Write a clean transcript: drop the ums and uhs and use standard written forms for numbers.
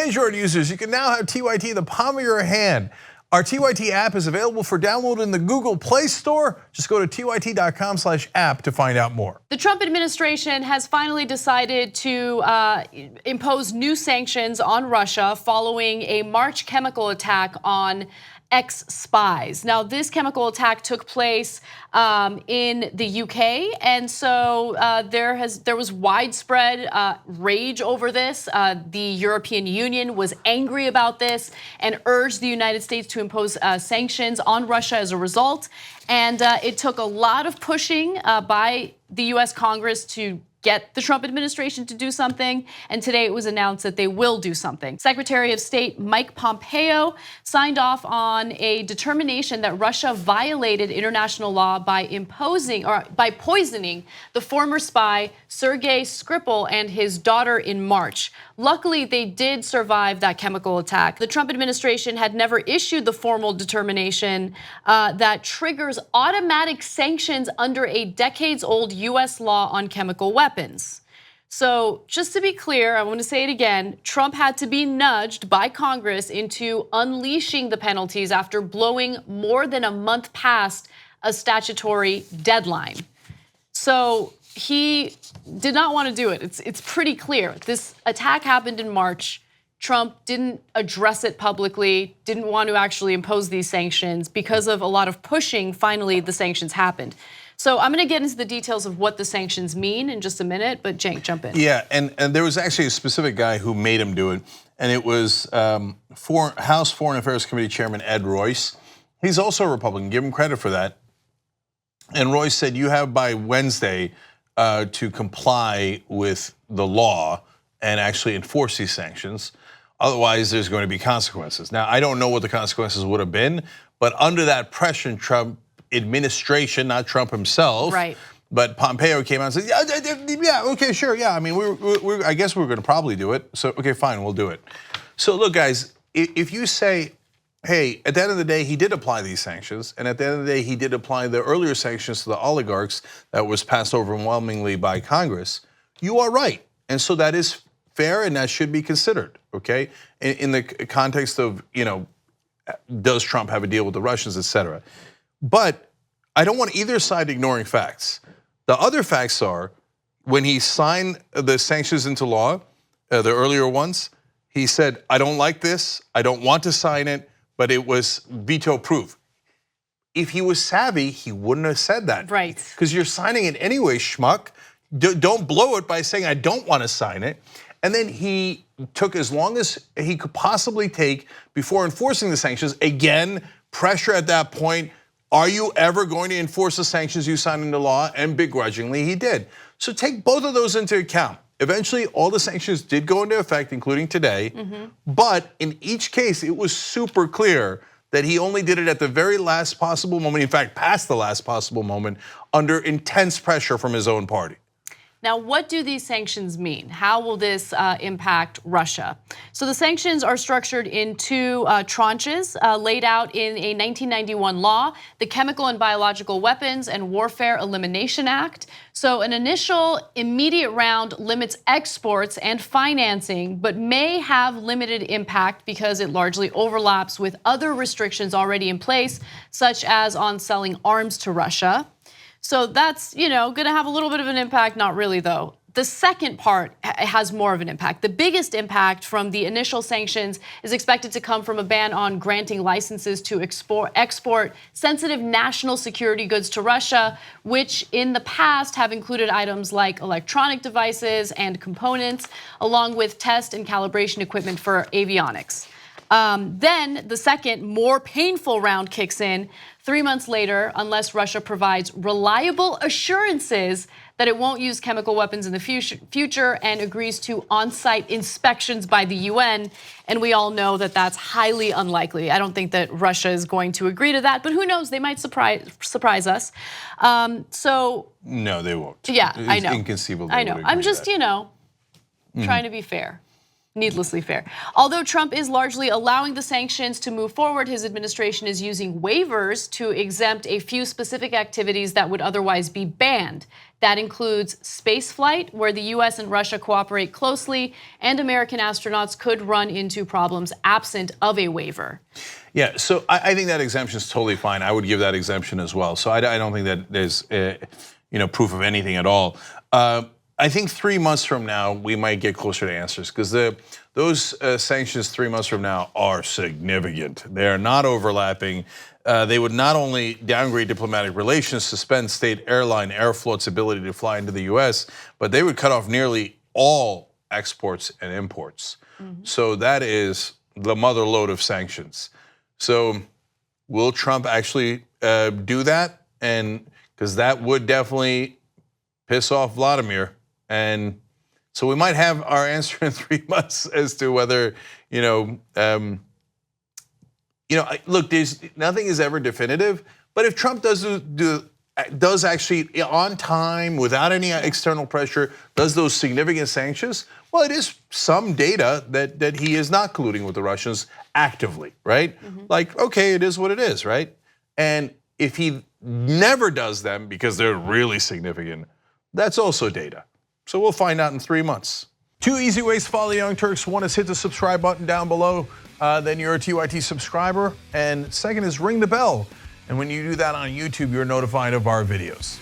Android users, you can now have TYT in the palm of your hand. Our TYT app is available for download in the Google Play Store. Just go to tyt.com/app to find out more. The Trump administration has finally decided to impose new sanctions on Russia following a March chemical attack on ex-spies. Now, this chemical attack took place in the UK, and so there was widespread rage over this. The European Union was angry about this and urged the United States to impose sanctions on Russia as a result. And it took a lot of pushing by the US Congress to get the Trump administration to do something, and today it was announced that they will do something. Secretary of State Mike Pompeo signed off on a determination that Russia violated international law by poisoning the former spy Sergei Skripal and his daughter in March. Luckily, they did survive that chemical attack. The Trump administration had never issued the formal determination that triggers automatic sanctions under a decades-old US law on chemical weapons. So just to be clear, I want to say it again, Trump had to be nudged by Congress into unleashing the penalties after blowing more than a month past a statutory deadline. So he did not want to do it. It's pretty clear. This attack happened in March. Trump didn't address it publicly, didn't want to actually impose these sanctions. Because of a lot of pushing, finally the sanctions happened. So I'm going to get into the details of what the sanctions mean in just a minute, but Cenk, jump in. Yeah, and there was actually a specific guy who made him do it, and it was House Foreign Affairs Committee Chairman Ed Royce. He's also a Republican, give him credit for that. And Royce said, you have by Wednesday to comply with the law and actually enforce these sanctions. Otherwise, there's going to be consequences. Now, I don't know what the consequences would have been, but under that pressure, Trump administration, not Trump himself, right? But Pompeo came out and said, yeah, okay, sure, yeah. I mean, I guess we're going to probably do it. So, okay, fine, we'll do it. So, look, guys, if you say, hey, at the end of the day, he did apply these sanctions, and at the end of the day, he did apply the earlier sanctions to the oligarchs that was passed overwhelmingly by Congress, you are right. And so that is fair, and that should be considered, okay? In the context of, does Trump have a deal with the Russians, et cetera. But I don't want either side ignoring facts. The other facts are, when he signed the sanctions into law, the earlier ones, he said, I don't like this, I don't want to sign it, but it was veto proof. If he was savvy, he wouldn't have said that. Right. Because you're signing it anyway, schmuck. Don't blow it by saying, I don't want to sign it. And then he took as long as he could possibly take before enforcing the sanctions. Again, pressure at that point. Are you ever going to enforce the sanctions you signed into law? And begrudgingly, he did. So take both of those into account. Eventually, all the sanctions did go into effect, including today. But in each case, it was super clear that he only did it at the very last possible moment, in fact, past the last possible moment, under intense pressure from his own party. Now, what do these sanctions mean? How will this impact Russia? So the sanctions are structured in two tranches laid out in a 1991 law, the Chemical and Biological Weapons and Warfare Elimination Act. So an initial immediate round limits exports and financing, but may have limited impact because it largely overlaps with other restrictions already in place, such as on selling arms to Russia. So that's, going to have a little bit of an impact, not really though. The second part has more of an impact. The biggest impact from the initial sanctions is expected to come from a ban on granting licenses to export sensitive national security goods to Russia, which in the past have included items like electronic devices and components, along with test and calibration equipment for avionics. Then the second, more painful round kicks in 3 months later, unless Russia provides reliable assurances that it won't use chemical weapons in the future and agrees to on-site inspections by the UN. And we all know that that's highly unlikely. I don't think that Russia is going to agree to that, but who knows? They might surprise us. No, they won't. Yeah, I know. It's inconceivable. I know. I'm just, trying to be fair. Needlessly fair. Although Trump is largely allowing the sanctions to move forward, his administration is using waivers to exempt a few specific activities that would otherwise be banned. That includes spaceflight, where the US and Russia cooperate closely, and American astronauts could run into problems absent of a waiver. Yeah, so I think that exemption is totally fine. I would give that exemption as well. So I don't think that there's proof of anything at all. I think 3 months from now, we might get closer to answers because those sanctions 3 months from now are significant. They are not overlapping. They would not only downgrade diplomatic relations, suspend state airline Aeroflot's ability to fly into the US, but they would cut off nearly all exports and imports. So that is the mother lode of sanctions. So will Trump actually do that? And because that would definitely piss off Vladimir. And so we might have our answer in 3 months as to whether, look, nothing is ever definitive. But if Trump does actually on time, without any external pressure, does those significant sanctions, well, it is some data that he is not colluding with the Russians actively, right? Like, okay, it is what it is, right? And if he never does them because they're really significant, that's also data. So we'll find out in 3 months. 2 easy ways to follow the Young Turks. One is hit the subscribe button down below, then you're a TYT subscriber. And second is ring the bell. And when you do that on YouTube, you're notified of our videos.